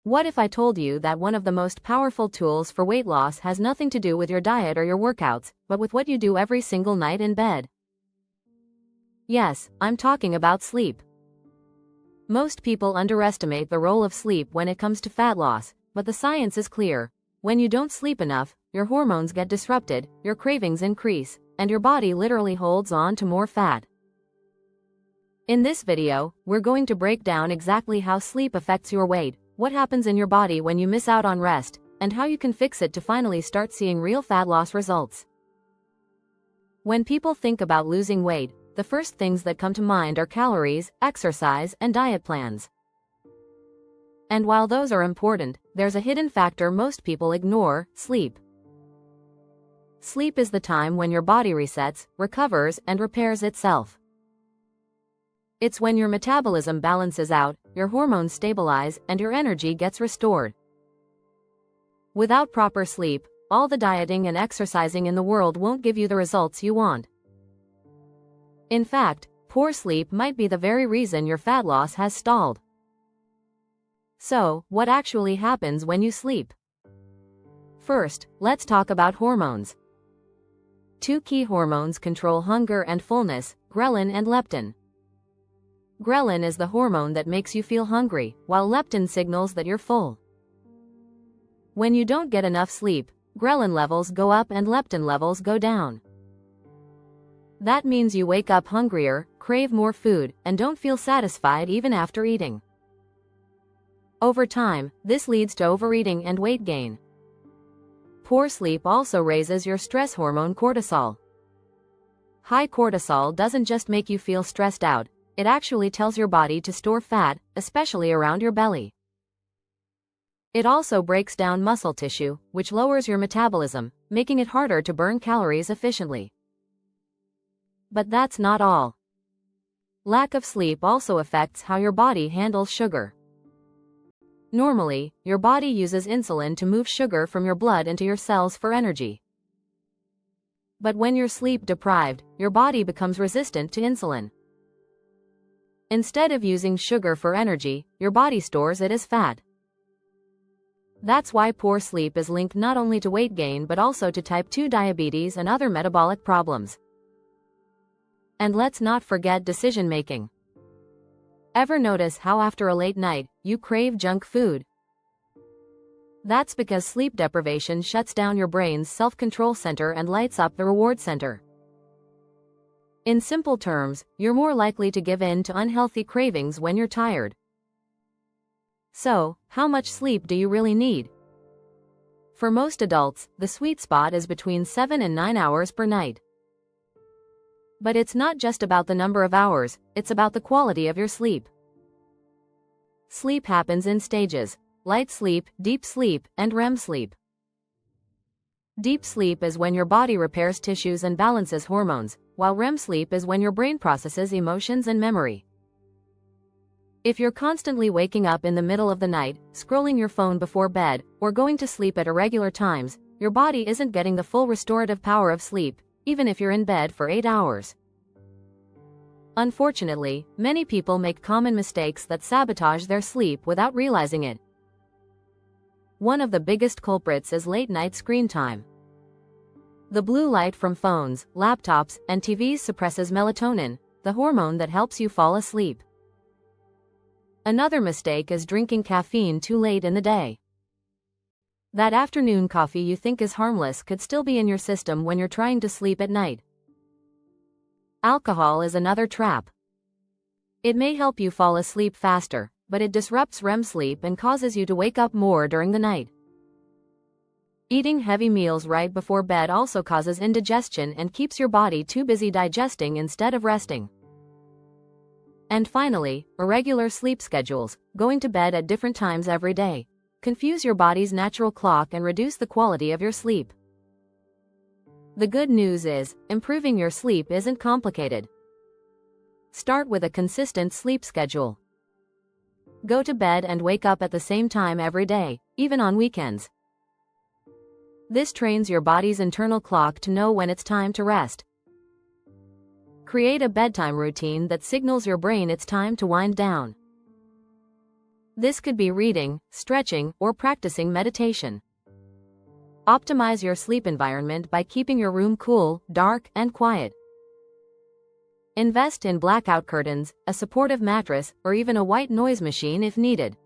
What if I told you that one of the most powerful tools for weight loss has nothing to do with your diet or your workouts, but with what you do every single night in bed? Yes, I'm talking about sleep. Most people underestimate the role of sleep when it comes to fat loss, but the science is clear. When you don't sleep enough, your hormones get disrupted, your cravings increase, and your body literally holds on to more fat. In this video, we're going to break down exactly how sleep affects your weight, what happens in your body when you miss out on rest, and how you can fix it to finally start seeing real fat loss results. When people think about losing weight, the first things that come to mind are calories, exercise, and diet plans. And while those are important, there's a hidden factor most people ignore: sleep. Sleep is the time when your body resets, recovers, and repairs itself. It's when your metabolism balances out, your hormones stabilize, and your energy gets restored. Without proper sleep, all the dieting and exercising in the world won't give you the results you want. In fact, poor sleep might be the very reason your fat loss has stalled. So, what actually happens when you sleep? First, let's talk about hormones. Two key hormones control hunger and fullness: ghrelin and leptin. Ghrelin is the hormone that makes you feel hungry, while leptin signals that you're full. When you don't get enough sleep, ghrelin levels go up and leptin levels go down. That means you wake up hungrier, crave more food, and don't feel satisfied even after eating. Over time, this leads to overeating and weight gain. Poor sleep also raises your stress hormone cortisol. High cortisol doesn't just make you feel stressed out, it actually tells your body to store fat, especially around your belly. It also breaks down muscle tissue, which lowers your metabolism, making it harder to burn calories efficiently. But that's not all. Lack of sleep also affects how your body handles sugar. Normally, your body uses insulin to move sugar from your blood into your cells for energy. But when you're sleep deprived, your body becomes resistant to insulin. Instead of using sugar for energy, your body stores it as fat. That's why poor sleep is linked not only to weight gain but also to type 2 diabetes and other metabolic problems. And let's not forget decision-making. Ever notice how after a late night, you crave junk food? That's because sleep deprivation shuts down your brain's self-control center and lights up the reward center. In simple terms, you're more likely to give in to unhealthy cravings when you're tired. So, how much sleep do you really need? For most adults, the sweet spot is between 7 and 9 hours per night. But it's not just about the number of hours, it's about the quality of your sleep. Sleep happens in stages: light sleep, deep sleep, and REM sleep. Deep sleep is when your body repairs tissues and balances hormones, while REM sleep is when your brain processes emotions and memory. If you're constantly waking up in the middle of the night, scrolling your phone before bed, or going to sleep at irregular times, your body isn't getting the full restorative power of sleep, even if you're in bed for 8 hours. Unfortunately, many people make common mistakes that sabotage their sleep without realizing it. One of the biggest culprits is late-night screen time. The blue light from phones, laptops, and TVs suppresses melatonin, the hormone that helps you fall asleep. Another mistake is drinking caffeine too late in the day. That afternoon coffee you think is harmless could still be in your system when you're trying to sleep at night. Alcohol is another trap. It may help you fall asleep faster, but it disrupts REM sleep and causes you to wake up more during the night. Eating heavy meals right before bed also causes indigestion and keeps your body too busy digesting instead of resting. And finally, irregular sleep schedules, going to bed at different times every day, confuse your body's natural clock and reduce the quality of your sleep. The good news is, improving your sleep isn't complicated. Start with a consistent sleep schedule. Go to bed and wake up at the same time every day, even on weekends. This trains your body's internal clock to know when it's time to rest. Create a bedtime routine that signals your brain it's time to wind down. This could be reading, stretching, or practicing meditation. Optimize your sleep environment by keeping your room cool, dark, and quiet. Invest in blackout curtains, a supportive mattress, or even a white noise machine if needed.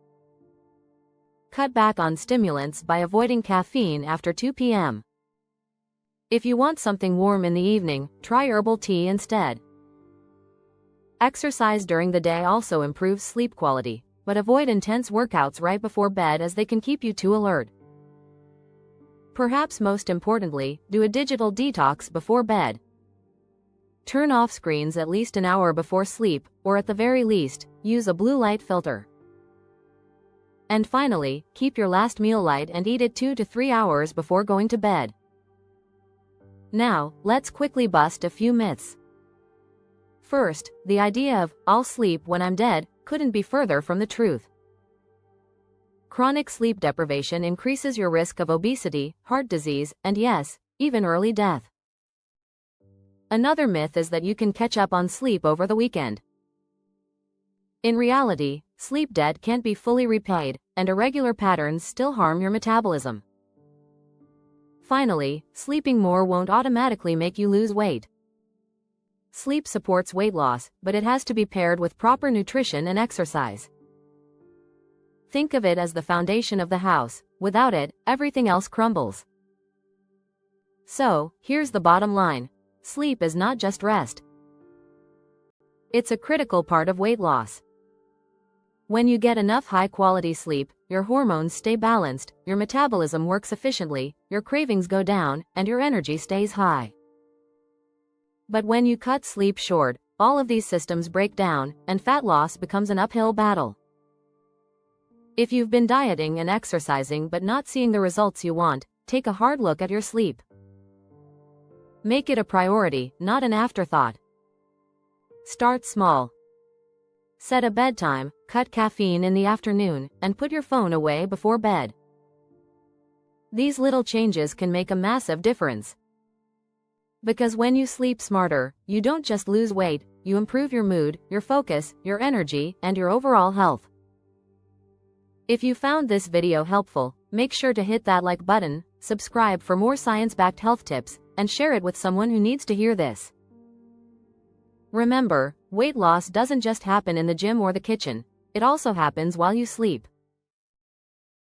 Cut back on stimulants by avoiding caffeine after 2 p.m. If you want something warm in the evening, try herbal tea instead. Exercise during the day also improves sleep quality, but avoid intense workouts right before bed as they can keep you too alert. Perhaps most importantly, do a digital detox before bed. Turn off screens at least an hour before sleep, or at the very least, use a blue light filter. And finally, keep your last meal light and eat it 2 to 3 hours before going to bed. Now, let's quickly bust a few myths. First, the idea of, "I'll sleep when I'm dead," couldn't be further from the truth. Chronic sleep deprivation increases your risk of obesity, heart disease, and yes, even early death. Another myth is that you can catch up on sleep over the weekend. In reality, sleep debt can't be fully repaid, and irregular patterns still harm your metabolism. Finally, sleeping more won't automatically make you lose weight. Sleep supports weight loss, but it has to be paired with proper nutrition and exercise. Think of it as the foundation of the house. Without it, everything else crumbles. So, here's the bottom line. Sleep is not just rest. It's a critical part of weight loss. When you get enough high-quality sleep, your hormones stay balanced, your metabolism works efficiently, your cravings go down, and your energy stays high. But when you cut sleep short, all of these systems break down, and fat loss becomes an uphill battle. If you've been dieting and exercising but not seeing the results you want, take a hard look at your sleep. Make it a priority, not an afterthought. Start small. Set a bedtime, cut caffeine in the afternoon, and put your phone away before bed. These little changes can make a massive difference. Because when you sleep smarter, you don't just lose weight, you improve your mood, your focus, your energy, and your overall health. If you found this video helpful, make sure to hit that like button, subscribe for more science-backed health tips, and share it with someone who needs to hear this. Remember, weight loss doesn't just happen in the gym or the kitchen, it also happens while you sleep.